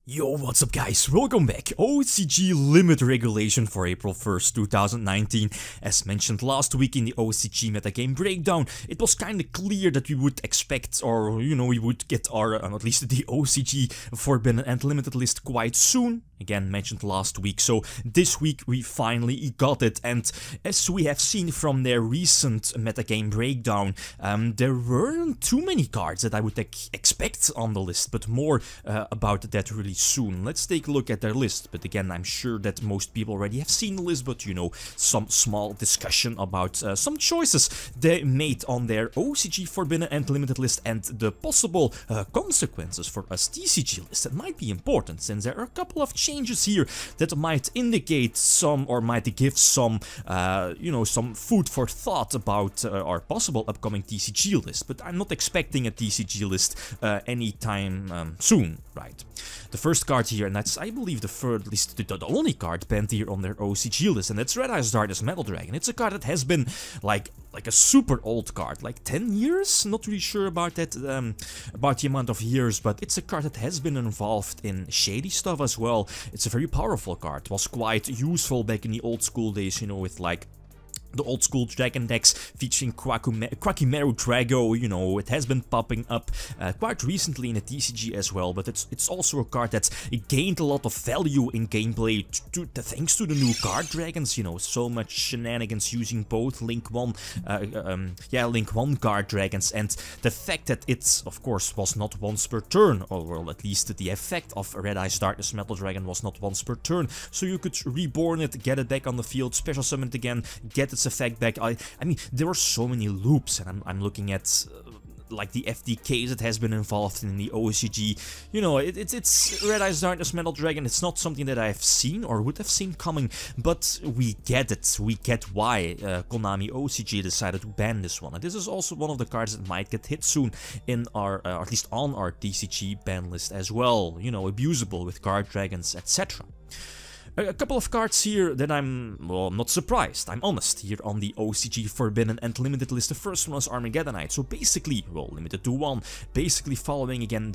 Yo, what's up guys, welcome back. OCG limit regulation for April 1st, 2019. As mentioned last week in the OCG metagame breakdown, it was kinda clear that we would expect, or we would get our, at least the OCG forbidden and limited list quite soon. Again, mentioned last week, so this week we finally got it, and as we have seen from their recent metagame breakdown, there weren't too many cards that I would expect on the list, but more about that really soon. Let's take a look at their list, but again, I'm sure that most people already have seen the list, but some small discussion about some choices they made on their OCG forbidden and limited list and the possible consequences for us TCG list that might be important, since there are a couple of changes here that might indicate some, or might give some, some food for thought about our possible upcoming TCG list, but I'm not expecting a TCG list anytime soon, right? The first card here, and that's, I believe, at least the only card banned here on their OCG list, and that's Red-Eyes DODGES Metal Dragon. It's a card that has been like a super old card, like 10 years? Not really sure about that, about the amount of years, but it's a card that has been involved in shady stuff as well. It's a very powerful card. It was quite useful back in the old school days, with like the old school dragon decks featuring Quakimeru Drago. It has been popping up quite recently in the TCG as well, but it's also a card that's gained a lot of value in gameplay thanks to the new Guardragons. So much shenanigans using both Link 1 Guardragons, and the fact that it, of course, was not once per turn, or well, at least the effect of Red-Eyes DODGES Metal Dragon was not once per turn, so you could reborn it, get it back on the field, special summon it again, get its effect back. I mean, there are so many loops, and I'm looking at like the FDKs that has been involved in the OCG. It's Red-Eyes DODGES Metal Dragon. It's not something that I've seen or would have seen coming, but we get it. We get why Konami OCG decided to ban this one. And this is also one of the cards that might get hit soon in our, at least on our TCG ban list as well. Abusable with Guardragons, etc. A couple of cards here that I'm, well, not surprised, I'm honest, here on the OCG Forbidden and Limited list. The first one was Armageddonite, so basically, well, limited to one, basically following again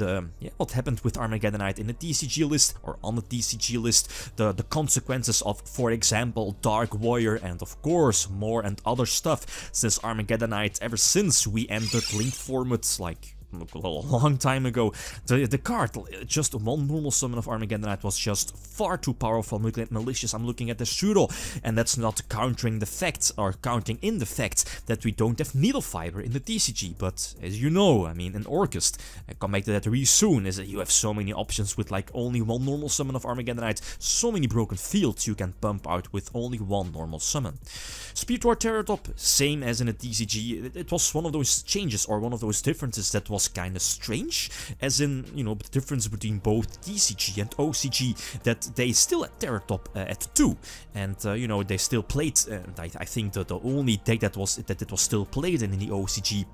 what happened with Armageddonite in the TCG list, or on the TCG list, the consequences of, for example, Dark Warrior, and of course, more and other stuff, since Armageddonite, ever since we entered linked formats, like a long time ago, the card, just one normal summon of Armageddonite, was just far too powerful, malicious. I'm looking at the pseudo, and that's not countering the fact, or counting in the fact that we don't have Needle Fiber in the TCG, but as you know, I mean, in Orcust, I come back to that really soon, is that you have so many options with like only one normal summon of Armageddonite, so many broken fields you can pump out with only one normal summon. Speed War Terratop, same as in the TCG, it was one of those changes, or one of those differences that was kind of strange, as in, the difference between both TCG and OCG, that they still had Terratop at 2, and they still played, and I think that the only deck that it was still played in the OCG,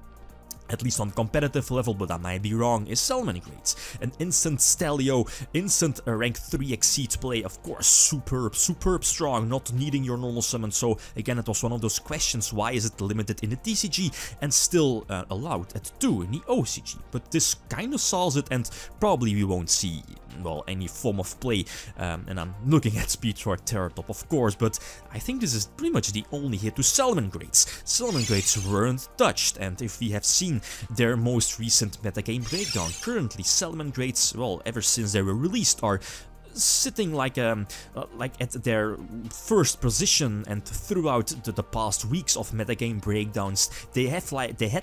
at least on competitive level, but I might be wrong, is Salamangreat. An instant Stelio, instant rank 3 exceed play, of course, superb strong, not needing your normal summon. So again, it was one of those questions, why is it limited in the TCG and still allowed at 2 in the OCG? But this kind of solves it, and probably we won't see, well, any form of play, and I'm looking at Speed War Terratop, of course, but I think this is pretty much the only hit to Salamangreats. Salamangreats weren't touched, and if we have seen their most recent metagame breakdown, currently Salamangreats, well, ever since they were released, are sitting like at their first position, and throughout the past weeks of metagame breakdowns, they had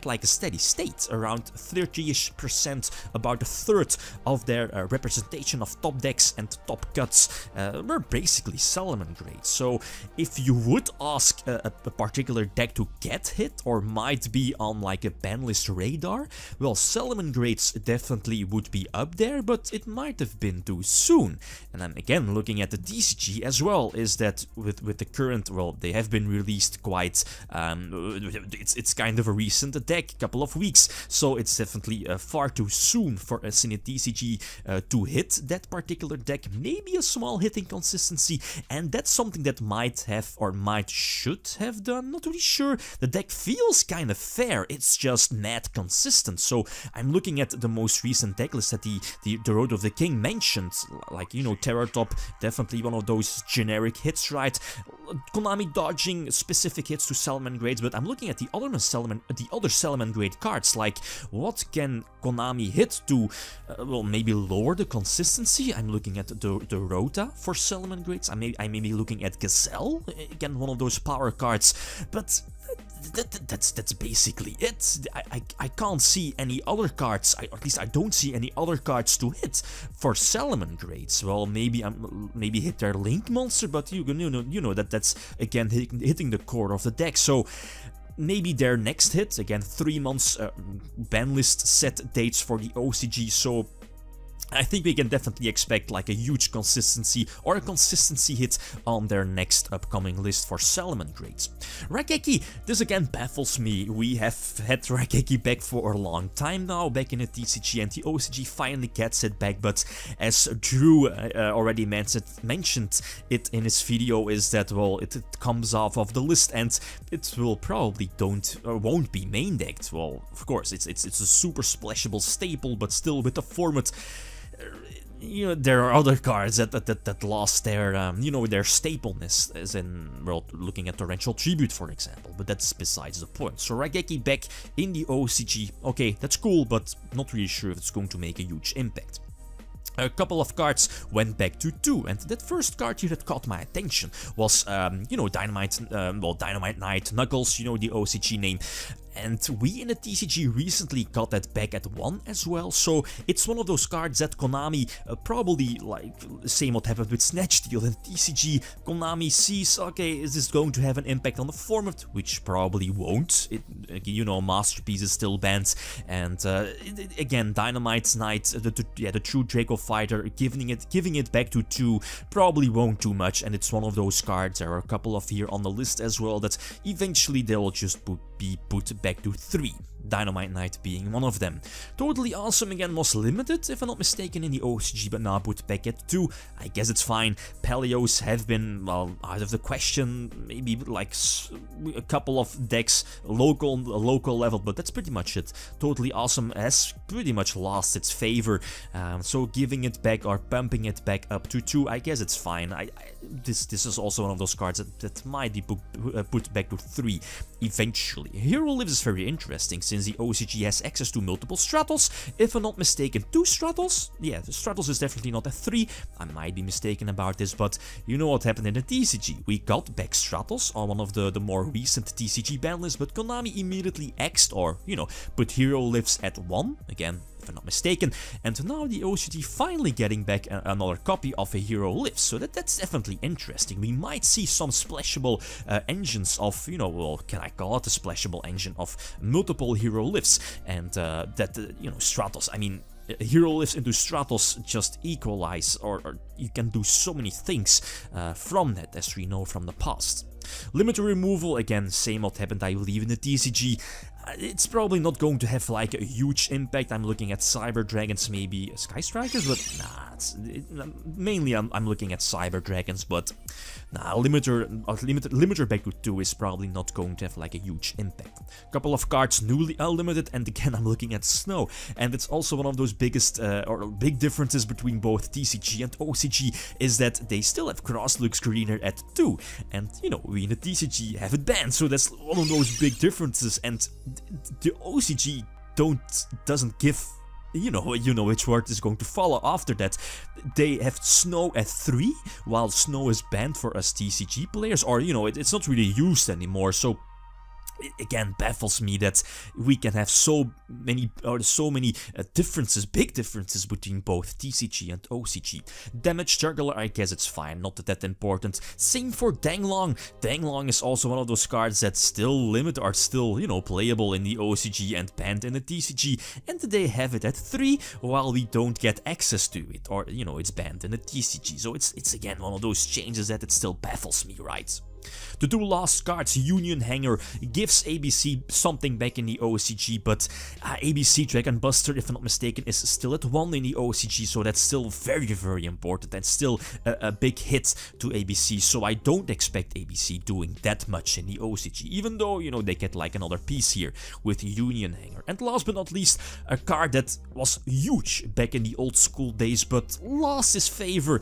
like a steady state around 30-ish%, about a third of their representation of top decks and top cuts were basically Salamangreat. So if you would ask a particular deck to get hit, or might be on like a Banlist radar, well, Salamangreats definitely would be up there, but it might have been too soon. And I'm again looking at the TCG as well, is that with the current, well, they have been released quite, it's kind of a recent deck, couple of weeks, so it's definitely far too soon for us in a TCG to hit that particular deck. Maybe a small hitting consistency, and that's something that might have or should have done, not really sure. The deck feels kind of fair, it's just mad consistent. So I'm looking at the most recent deck list that the Road of the King mentioned, like, you know, Terror Top, definitely one of those generic hits, right? Konami dodging specific hits to Salamangreat, but I'm looking at the other Salamangreat cards, like what can Konami hit to, well, maybe lower the consistency. I'm looking at the Rota for Salamangreats. I may be looking at Gazelle, again one of those power cards, but that's basically it. I can't see any other cards, or at least I don't see any other cards to hit for Salamangreats. Well, maybe hit their Link monster, but you know that's again hitting the core of the deck. So maybe their next hit, again 3 months banlist set dates for the OCG, so I think we can definitely expect like a huge consistency or a consistency hit on their next upcoming list for Salamangreat. Raigeki, this again baffles me. We have had Raigeki back for a long time now, back in the TCG, and the OCG finally gets it back, but as Drew already mentioned it in his video, is that, well, it comes off of the list and it will probably won't be main decked. Well, of course, it's a super splashable staple, but still with the format, you know, there are other cards that lost their, you know, their stapleness, as in, well, looking at Torrential Tribute, for example, but that's besides the point. So Raigeki back in the OCG, okay, that's cool, but not really sure if it's going to make a huge impact. A couple of cards went back to 2, and that first card here that caught my attention was, you know, Dynamite Knight Knuckles, you know, the OCG name. And we in the TCG recently got that back at 1 as well, so it's one of those cards that Konami probably, like, same what happened with Snatch Steal in TCG, Konami sees, okay, is this going to have an impact on the format, which probably won't. You know, Masterpiece is still banned, and again, Dynamite Knight, the true Draco Fighter, giving it back to 2 probably won't do much, and it's one of those cards. There are a couple of here on the list as well that eventually they will just be put back to 3. Dynamite Knight being one of them. Totally Awesome again was limited, if I'm not mistaken, in the OCG, but now put back at 2. I guess it's fine. Paleos have been, well, out of the question. Maybe like a couple of decks local level, but that's pretty much it. Totally Awesome has pretty much lost its favor, so giving it back or pumping it back up to 2, I guess it's fine. This is also one of those cards that might be put back to 3 eventually. Hero Lives is very interesting, since the OCG has access to multiple Stratos. If I'm not mistaken, 2 Stratos? Yeah, the Stratos is definitely not a 3. I might be mistaken about this, but you know what happened in the TCG. We got back Stratos on one of the more recent TCG ban lists, but Konami immediately axed, or, you know, put Hero Lives at 1, again, if I'm not mistaken, and now the OCG finally getting back another copy of a Hero Lives, so that's definitely interesting. We might see some splashable engines of, you know, well, can I call it a splashable engine of multiple Hero Lives, and you know, Stratos, I mean, Hero Lives into Stratos just equalize, or you can do so many things from that, as we know from the past. Limiter removal, again, same what happened, I believe, in the TCG. It's probably not going to have like a huge impact. I'm looking at Cyber Dragons, maybe Sky Strikers, but nah, mainly I'm looking at Cyber Dragons, but nah, limiter back to 2 is probably not going to have like a huge impact. Couple of cards newly limited, and again I'm looking at Snow, and it's also one of those biggest or big differences between both TCG and OCG, is that they still have Cross Lux Greener at 2, and you know, we in the TCG have it banned, so that's one of those big differences, and the OCG doesn't give, you know which word is going to follow after that. They have Snow at 3, while Snow is banned for us TCG players, or, you know, it's not really used anymore, so again baffles me that we can have so many differences, big differences between both TCG and OCG. Damage Juggler, I guess it's fine, not that important. Same for Danglong. Danglong is also one of those cards that still are still, you know, playable in the OCG and banned in the TCG, and they have it at 3 while we don't get access to it, or, you know, it's banned in the TCG. So it's again one of those changes that it still baffles me, right? The 2 last cards, Union Hanger, gives ABC something back in the OCG, but ABC Dragon Buster, if I'm not mistaken, is still at 1 in the OCG, so that's still very important and still a big hit to ABC, so I don't expect ABC doing that much in the OCG, even though, you know, they get like another piece here with Union Hanger. And last but not least, a card that was huge back in the old school days, but lost its favor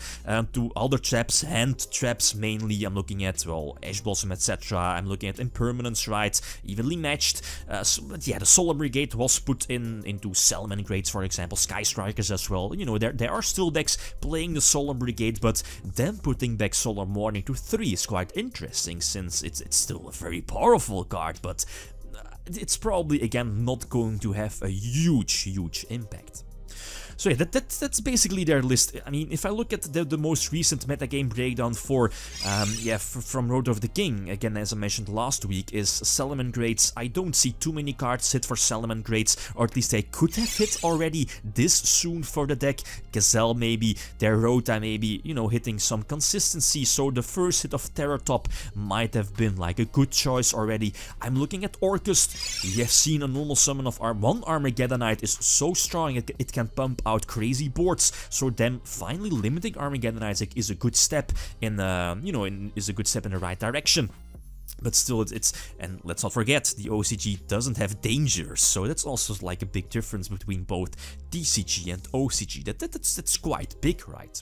to other traps, hand traps mainly. I'm looking at, well, Ash Blossom, etc. I'm looking at Impermanence, right? Evenly matched. But yeah, the Solar Brigade was put into Salamangreats, for example, Sky Strikers as well. You know, there are still decks playing the Solar Brigade, but then putting back Solar Morning to 3 is quite interesting, since it's still a very powerful card, but it's probably, again, not going to have a huge impact. So yeah, that's basically their list. I mean, if I look at the most recent metagame breakdown for, from Road of the King, again, as I mentioned last week, is Salamangreats. I don't see too many cards hit for Salamangreats, or at least they could have hit already this soon for the deck. Gazelle maybe, their Rota maybe, you know, hitting some consistency, so the first hit of Terror Top might have been like a good choice already. I'm looking at Orcust. We have seen a normal summon of one Armageddonite is so strong it can pump out crazy boards, so then finally limiting Armageddonites is a good step in is a good step in the right direction. But still, and let's not forget, the OCG doesn't have dangers, so that's also like a big difference between both TCG and OCG. That's quite big, right?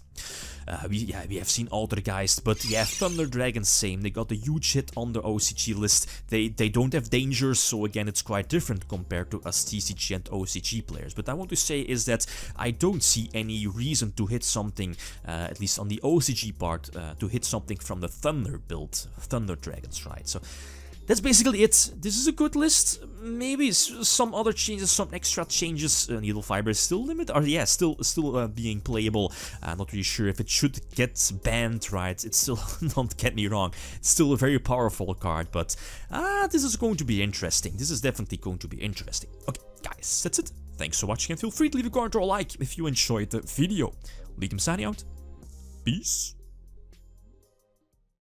We have seen Altergeist, but yeah, Thunder Dragon, same. They got a huge hit on the OCG list. They don't have dangers, so again, it's quite different compared to us TCG and OCG players. But I want to say is that I don't see any reason to hit something, at least on the OCG part, to hit something from the Thunder build, Thunder Dragons, right? So that's basically it. This is a good list. Maybe some other changes, some extra changes. Needle Fiber is still limited, or yeah, still being playable. Not really sure if it should get banned, right? It's still, don't get me wrong, it's still a very powerful card, but this is going to be interesting. This is definitely going to be interesting. Okay, guys, that's it. Thanks for watching, and feel free to leave a comment or a like if you enjoyed the video. Leakum signing out. Peace.